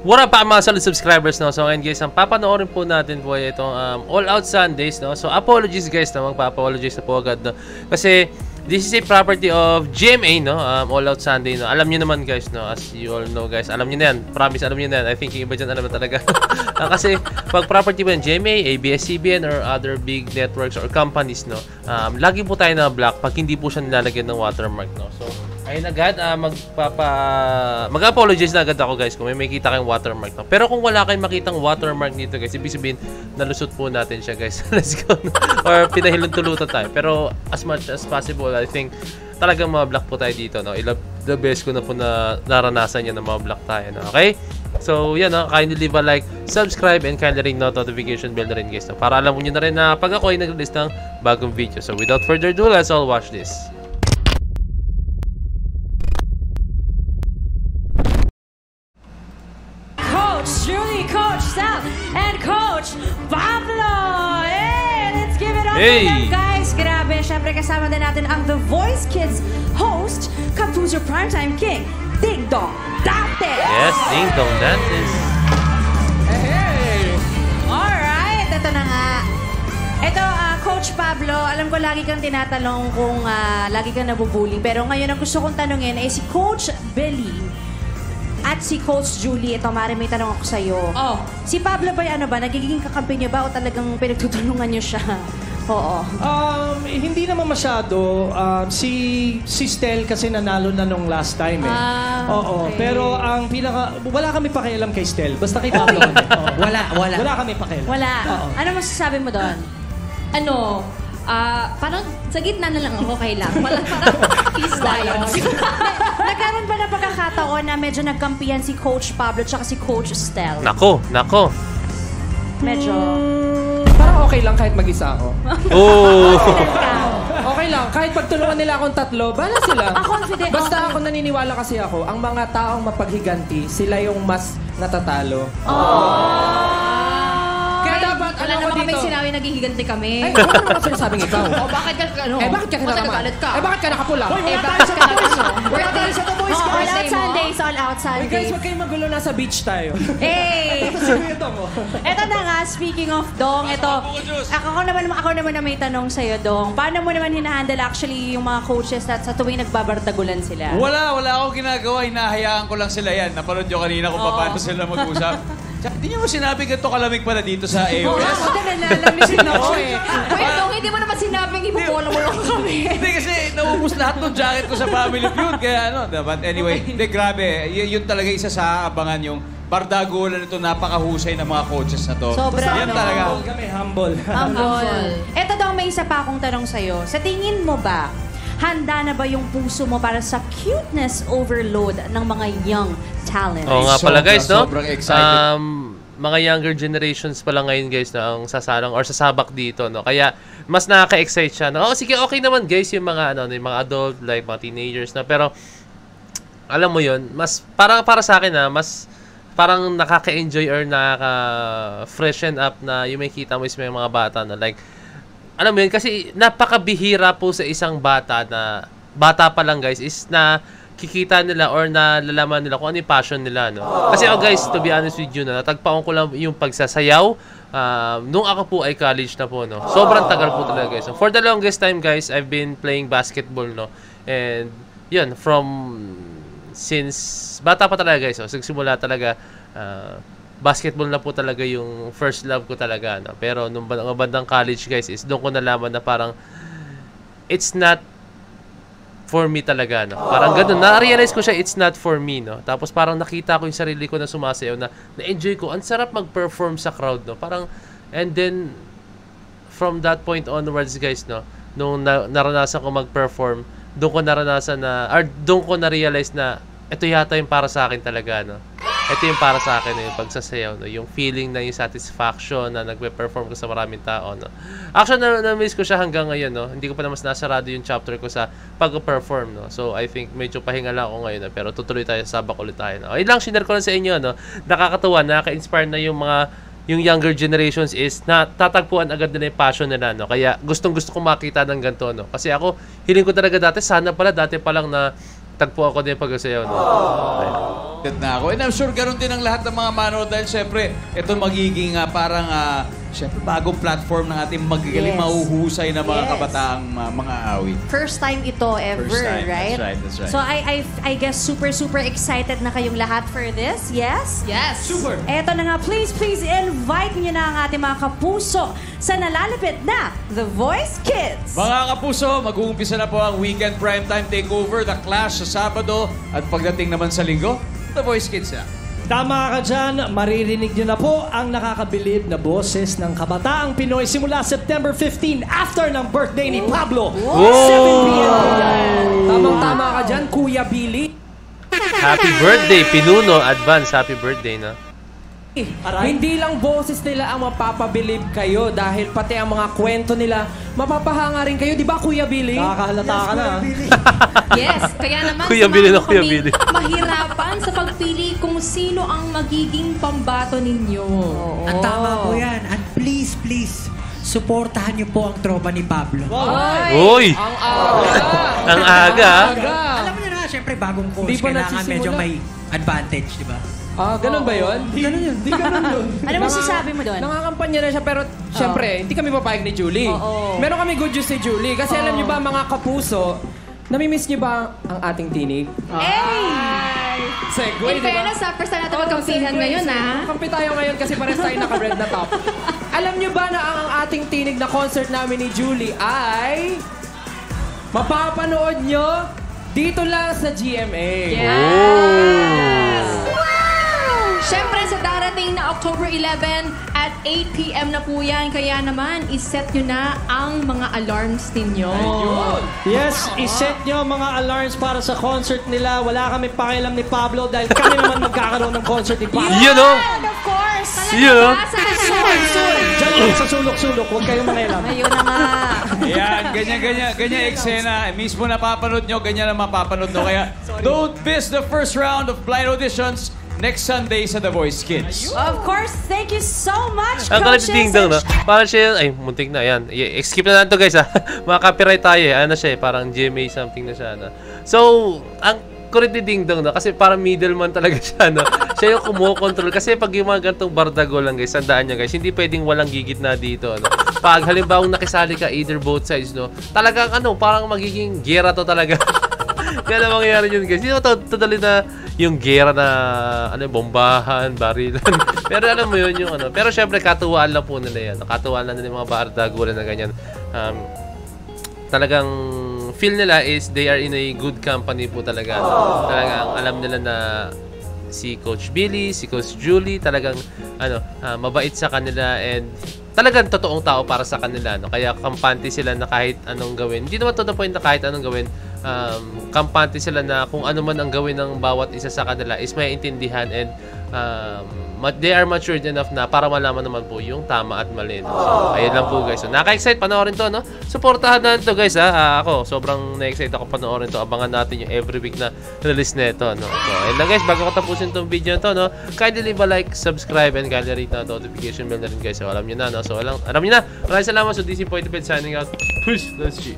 What up mga solid subscribers, no? So ngayon guys, ang papanoorin po natin po ay itong All Out Sundays, no? So apologies guys, no? Magpa-apologize na po agad, no? Kasi this is a property of GMA, no? All Out Sunday, no? Alam niyo naman guys, no? As you all know guys, alam niyo na yan. Promise, alam niyo na yan. I think yung iba dyan alam na talaga. Kasi pag property po ng GMA, ABS-CBN or other big networks or companies, no? Lagi po tayo na block pag hindi po siya nilalagyan ng watermark, no? So ayun agad, mag-apologize na agad ako guys kung may makita kayong watermark, no? Pero kung wala kayong makitang watermark dito guys, ibig sabihin nalusot po natin siya guys. Let's go. Or pinahilong tulutan tayo. Pero as much as possible, I think talagang ma-block po tayo dito, no? The best ko na po na naranasan yan na ma-block tayo, no? Okay? So yan, no? Kindly leave a like, subscribe, and kindly ring notification bell na rin guys, no? Para alam mo nyo na rin na pag ako ay nag-release ng bagong video. So without further ado, let's all watch this. Julie, Coach Sal, and Coach Pablo! Hey, let's give it up for them, guys! Grabe, syempre kasama din natin ang The Voice Kids host, Kapuso Primetime King, Ding Dong Dantes! Yes, Ding Dong Dantes! Hey! Alright, ito na nga. Ito, Coach Pablo, alam ko lagi kang tinatanong kung lagi kang nabubuli, pero ngayon ang gusto kong tanungin ay si Coach Billy at si Coach Julie. Ito, Mari, may tanong ako sa'yo. Oh. Si Pablo ba, ano ba, nagiging kakampi niyo ba o talagang pinagtutulungan niyo siya? Oo. Hindi naman masyado. Si Stel kasi nanalo na nung last time eh. Oo. Okay. Pero ang wala kami pakialam kay Stel. Basta kay Pablo kami. Wala kami pakialam. Wala. Oo. Ano masasabi mo doon? Parang sa gitna na lang ako kailangan. Parang peace tayo. Nagkaroon ba na pagkakataon na medyo nagkampihan si Coach Pablo at si Coach Stel? Nako. Medyo. Parang okay lang kahit mag-isa ako. Oh! Okay lang. Kahit pagtulungan nila akong tatlo, bala sila. Confident. Basta ako naniniwala kasi ako, ang mga taong mapaghiganti, sila yung mas natatalo. Kaya dapat, Wala naman kami sinabi naghihiganti kami. Ay, ano naman sinasabing ikaw? Bakit ka, Bakit ka kinalaman? nagagalit ka? Bakit ka nakapula? Bakit ka nagagalit? Wala tayo sa The Voice All Kids. Out Sundays, All Out Guys, Sundays. huwag kayong magulo, nasa beach tayo. Hey! Ito mo. Ito na nga, speaking of Dong, ito, ako naman na may tanong sa'yo, Dong. Paano mo naman hinahandle actually yung mga coaches at sa tuwing nagbabardagulan sila? Wala akong ginagawa. Hinahayaan ko lang sila yan. Napanood nyo kanina kung paano sila mag-usap. Hindi nyo mo sinabi ganito kalamig pala dito sa AOS? Ako din, nalamisin ako eh. Wait, Dong, hindi mo naman sinabing ibubola mo lang kami. Hindi kasi naubos lahat ng jacket ko sa Family Feud. Kaya ano, but anyway, hindi, grabe. Yun talaga isa sa abangan yung bardagulan nito, napakahusay ng mga coaches na to. Sobra, Yan no? talaga. Humble kami, humble. Humble. Ito daw, may isa pa akong tanong sa'yo. Sa tingin mo ba, handa na ba yung puso mo para sa cuteness overload ng mga young talent? Oo nga pala guys, no? Sobrang excited. Mga younger generations pa lang ngayon guys na ang sasalang or sasabak dito, no? Kaya mas nakaka-excite siya. No? Sige, okay naman guys yung mga yung mga adult, like mga teenagers na, pero alam mo yun, mas parang para sa akin mas parang nakaka-enjoy or nakaka-freshen up na yung may kita mo is may mga bata na like, alam mo yun, kasi napakabihira po sa isang bata na bata pa lang guys is na kikita nila or nalalaman nila kung ano yung passion nila, no? Kasi guys, to be honest with you, natagpaon ko lang yung pagsasayaw nung ako po ay college na po, no? Sobrang tagal po talaga guys. So, for the longest time guys, I've been playing basketball, no? And yun, since bata pa talaga guys, so sigsimula talaga basketball na po talaga yung first love ko talaga, no? Pero nung bandang college guys is doon ko nalaman na parang it's not for me talaga, no? Parang ganun, na-realize ko siya, it's not for me, no? Tapos parang nakita ko yung sarili ko na sumasayaw na-enjoy ko, ang sarap mag-perform sa crowd, no? Parang, and then from that point onwards guys, no? Nung naranasan ko mag-perform, doon ko naranasan na, or doon ko na-realize na ito yata yung para sa akin talaga, no? Ito yung para sa akin, yung pagsasayaw, no? Yung feeling na yung satisfaction na nagpe-perform ko sa maraming tao, no? Actually, na-miss ko siya hanggang ngayon, no? Hindi ko pa naman nasarado yung chapter ko sa pag-perform, no? So, I think medyo pahinga lang ako ngayon, no? Pero tutuloy tayo, sabak ulit tayo, no? Ayun lang, share ko lang sa inyo, no? Nakakatuwa, nakaka-inspire na yung younger generations is natatagpuan agad nila yung passion nila, no? Kaya gustong-gusto kong makita ng ganito, no? Kasi ako, hiling ko talaga dati, sana pala, dati pa lang na tagpo ako din pag-sayaw. No? Okay. Na ako. And I'm sure ganoon din ang lahat ng mga manood dahil syempre, ito magiging parang syempre bagong platform ng ating magagaling Yes. mahuhusay na mga Yes. kabataang mga awit. First time ito ever, First time. right? That's right. So I guess super excited na kayong lahat for this. Yes? Yes. Super. Eto na nga, please invite niyo na ang ating mga kapuso sa nalalapit na The Voice Kids. Mga kapuso, mag-uumpisa na po ang Weekend Primetime Takeover, The Clash sa Sabado, at pagdating naman sa Linggo, The Voice Kids na. Tama ka dyan, maririnig nyo na po ang nakakabilib na boses ng kabataang Pinoy simula September 15 after ng birthday ni Pablo. 7 p.m. Tamang-tama ka dyan, Kuya Billy. Happy birthday, Pinuno. Advance, happy birthday, no? Aray. Hindi lang boses nila ang mapapabilib kayo dahil pati ang mga kwento nila, mapapahanga rin kayo. Di ba, Kuya Billy? Nakakahalata ka na. Yes, kaya naman Kuya Billy na samahan Kuya mo Billy. kaming mahirapan sa pagpili kung sino ang magiging pambato ninyo. At tama po yan. At please, supportahan niyo po ang tropa ni Pablo. Uy! Ang aga! Ang aga. Alam mo na, syempre bagong course, Di pa kailangan nagsisimula. medyo may advantage, di ba? Ah, ganun ba yun? Hindi ganun yun. Ano masasabi mo doon? Nangangampanya na siya pero syempre, hindi kami papayag ni Julie. Oo. Meron kami good news si Julie kasi alam niyo ba mga kapuso, namimiss niyo ba ang ating tinig? Segway, In di ba? fairness, first time natin magkampihan ngayon, Kampi tayo ngayon kasi pares tayo naka-red na top. Alam niyo ba na ang ating tinig na concert namin ni Julie ay mapapanood niyo dito lang sa GMA. Yes! Siyempre, sa darating na October 11 at 8 p.m. na po yan. Kaya naman, iset nyo na ang mga alarms ninyo. Yes, iset nyo mga alarms para sa concert nila. Wala kami pakialam ni Pablo dahil kami naman magkakaroon ng concert ni Pablo. Yun, no? Of course! Yun, no? Sa soon. Diyan lang sa sulok-sulok, huwag kayong makialam. Ayun na nga. Ayan, ganyan eksena. Mismo napapanood nyo, ganyan ang mapapanood nyo. Kaya don't miss the first round of blind auditions next Sunday sa The Voice Kids. Of course, thank you so much, Ang coaches. kalit ding dong, no? Parang siya, ay, muntik na, yan. Skip na natin to, guys, ha? Mga copyright tayo, eh. Ano siya, eh, parang GMA something na siya, no? So, ang kulit ni Ding Dong, no? Kasi parang middleman talaga siya, no? Siya yung kumukontrol. Kasi pag yung mga gantong bardago lang, guys, tandaan niya, guys, hindi pwedeng walang gigit na dito, no? Pag halimbawa nakisali ka, either both sides, no? Talagang, parang magiging gera to talaga. Kaya na mangyayari yun, guys. Hindi mo totally na yung gera na, bombahan, barilan. Pero alam mo yun, yung Pero syempre, katuwaan lang po nila yan. Katuwaan lang nila yung mga bardagulan na ganyan. Talagang feel nila is they are in a good company po talaga. Talagang alam nila na si Coach Billy, si Coach Julie, talagang mabait sa kanila and talagang totoong tao para sa kanila, no? Kaya kampante sila na kahit anong gawin. Hindi naman to the point na kahit anong gawin. Kampante sila na kung ano man ang gawin ng bawat isa sa kanila is may intindihan and they are matured enough na para malaman naman po yung tama at mali. No? So, ayun lang po, guys. So, naka-excite panoorin to, no? Suportahan na to, guys, ha? Ako, sobrang na-excite ako panoorin to. Abangan natin yung every week na release nito, no? So, ayun lang, guys. Bago ko tapusin tong video to, no? Kindly leave a like, subscribe, and kindly rate na notification bell na rin, guys. So, alam nyo na, no? So, alam nyo na. Maraming salamat. So, DC Point signing out. Push! Let's see.